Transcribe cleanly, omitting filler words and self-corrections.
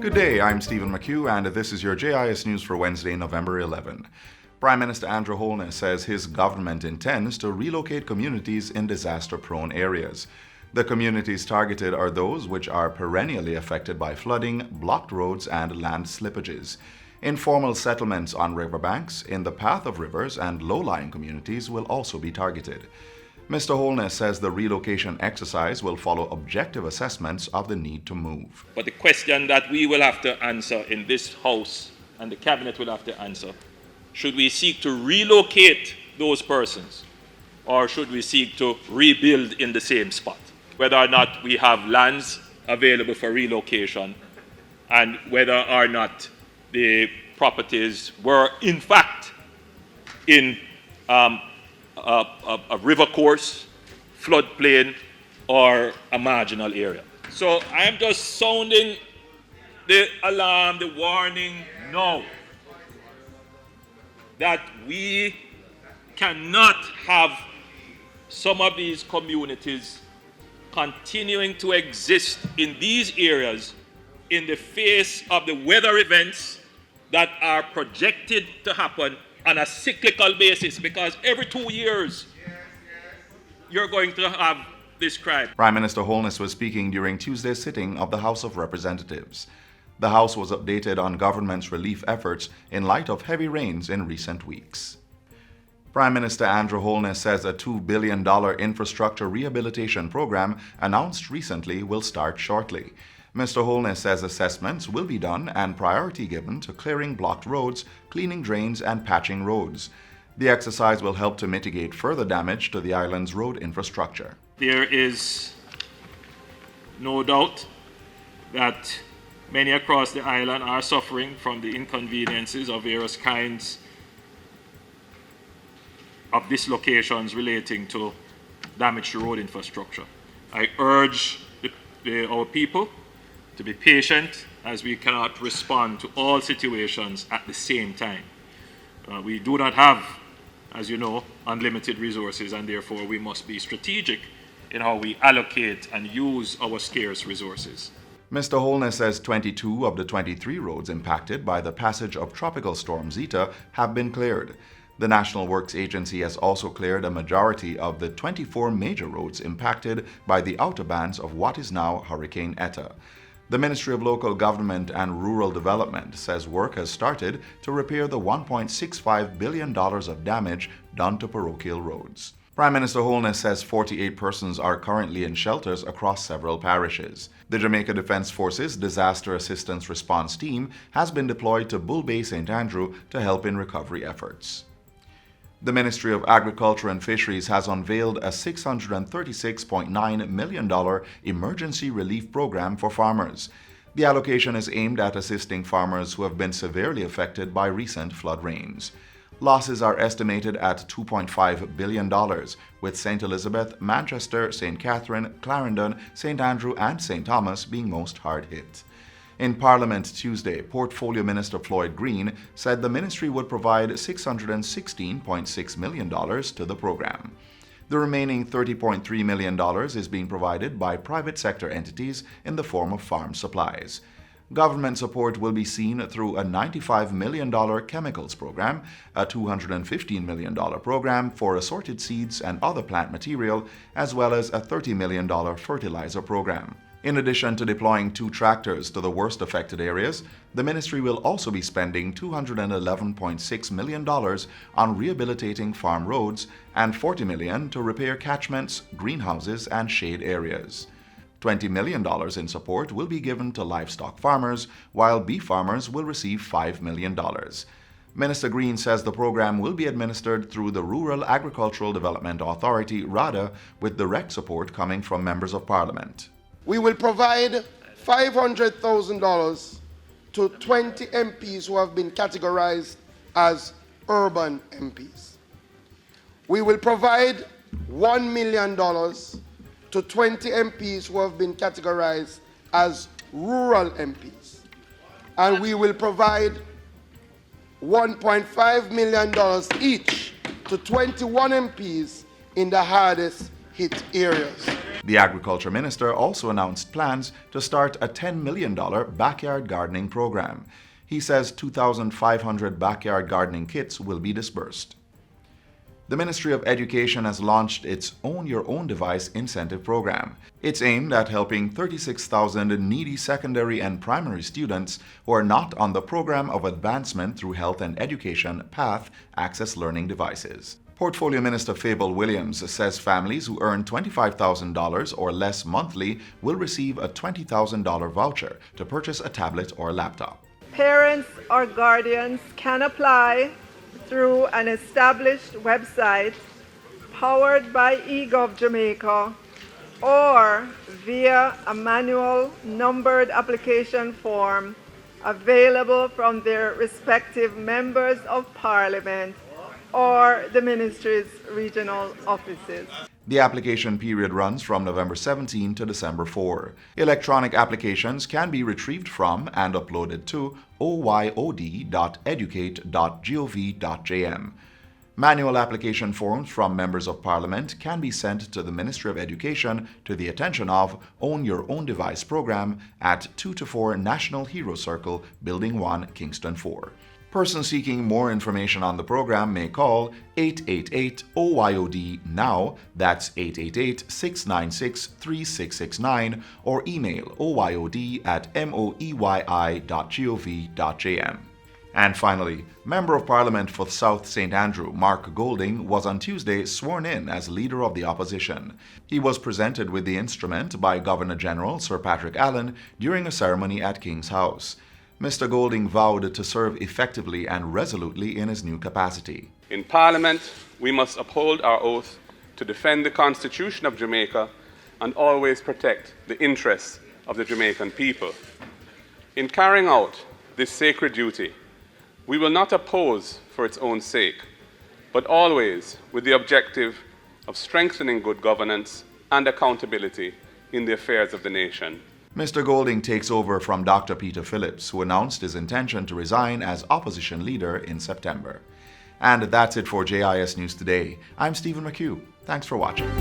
Good day, I'm Stephen McHugh, and this is your JIS News for Wednesday, November 11. Prime Minister Andrew Holness says his government intends to relocate communities in disaster-prone areas. The communities targeted are those which are perennially affected by flooding, blocked roads, and land slippages. Informal settlements on riverbanks, in the path of rivers, and low-lying communities will also be targeted. Mr. Holness says the relocation exercise will follow objective assessments of the need to move. But the question that we will have to answer in this House, and the Cabinet will have to answer, should we seek to relocate those persons, or should we seek to rebuild in the same spot? Whether or not we have lands available for relocation, and whether or not the properties were in fact in a river course, floodplain, or a marginal area. So I am just sounding the alarm, the warning now that we cannot have some of these communities continuing to exist in these areas in the face of the weather events that are projected to happen on a cyclical basis, because every 2 years you're going to have this crime. Prime Minister Holness was speaking during Tuesday's sitting of the House of Representatives. The House was updated on government's relief efforts in light of heavy rains in recent weeks. Prime Minister Andrew Holness says a $2 billion infrastructure rehabilitation program announced recently will start shortly. Mr. Holness says assessments will be done and priority given to clearing blocked roads, cleaning drains, and patching roads. The exercise will help to mitigate further damage to the island's road infrastructure. There is no doubt that many across the island are suffering from the inconveniences of various kinds of dislocations relating to damage to road infrastructure. I urge our people to be patient, as we cannot respond to all situations at the same time. We do not have, as you know, unlimited resources, and therefore we must be strategic in how we allocate and use our scarce resources. Mr. Holness says 22 of the 23 roads impacted by the passage of Tropical Storm Zeta have been cleared. The National Works Agency has also cleared a majority of the 24 major roads impacted by the outer bands of what is now Hurricane Eta. The Ministry of Local Government and Rural Development says work has started to repair the $1.65 billion of damage done to parochial roads. Prime Minister Holness says 48 persons are currently in shelters across several parishes. The Jamaica Defense Forces Disaster Assistance Response Team has been deployed to Bull Bay, St. Andrew to help in recovery efforts. The Ministry of Agriculture and Fisheries has unveiled a $636.9 million emergency relief program for farmers. The allocation is aimed at assisting farmers who have been severely affected by recent flood rains. Losses are estimated at $2.5 billion, with St. Elizabeth, Manchester, St. Catherine, Clarendon, St. Andrew, and St. Thomas being most hard hit. In Parliament Tuesday, Portfolio Minister Floyd Green said the ministry would provide $616.6 million to the program. The remaining $30.3 million is being provided by private sector entities in the form of farm supplies. Government support will be seen through a $95 million chemicals program, a $215 million program for assorted seeds and other plant material, as well as a $30 million fertilizer program. In addition to deploying 2 tractors to the worst affected areas, the ministry will also be spending $211.6 million on rehabilitating farm roads and $40 million to repair catchments, greenhouses, and shade areas. $20 million in support will be given to livestock farmers, while beef farmers will receive $5 million. Minister Green says the program will be administered through the Rural Agricultural Development Authority, RADA, with direct support coming from members of Parliament. We will provide $500,000 to 20 MPs who have been categorized as urban MPs. We will provide $1 million to 20 MPs who have been categorized as rural MPs. And we will provide $1.5 million each to 21 MPs in the hardest hit areas. The Agriculture Minister also announced plans to start a $10 million backyard gardening program. He says 2,500 backyard gardening kits will be disbursed. The Ministry of Education has launched its Own Your Own Device incentive program. It's aimed at helping 36,000 needy secondary and primary students who are not on the Program of Advancement through Health and Education PATH access learning devices. Portfolio Minister Fable Williams says families who earn $25,000 or less monthly will receive a $20,000 voucher to purchase a tablet or laptop. Parents or guardians can apply through an established website powered by eGov Jamaica or via a manual numbered application form available from their respective members of parliament or the ministry's regional offices. The application period runs from November 17 to December 4. Electronic applications can be retrieved from and uploaded to oyod.educate.gov.jm. Manual application forms from members of Parliament can be sent to the Ministry of Education to the attention of Own Your Own Device program at 2 to 4 National Hero Circle, Building 1, Kingston 4. Persons seeking more information on the program may call 888-OYOD-NOW, that's 888-696-3669, or email oyod@moeyi.gov.jm. And finally, Member of Parliament for South St. Andrew, Mark Golding, was on Tuesday sworn in as Leader of the Opposition. He was presented with the instrument by Governor-General Sir Patrick Allen during a ceremony at King's House. Mr. Golding vowed to serve effectively and resolutely in his new capacity. In Parliament, we must uphold our oath to defend the Constitution of Jamaica and always protect the interests of the Jamaican people. In carrying out this sacred duty, we will not oppose for its own sake, but always with the objective of strengthening good governance and accountability in the affairs of the nation. Mr. Golding takes over from Dr. Peter Phillips, who announced his intention to resign as opposition leader in September. And that's it for JIS News Today. I'm Stephen McHugh. Thanks for watching.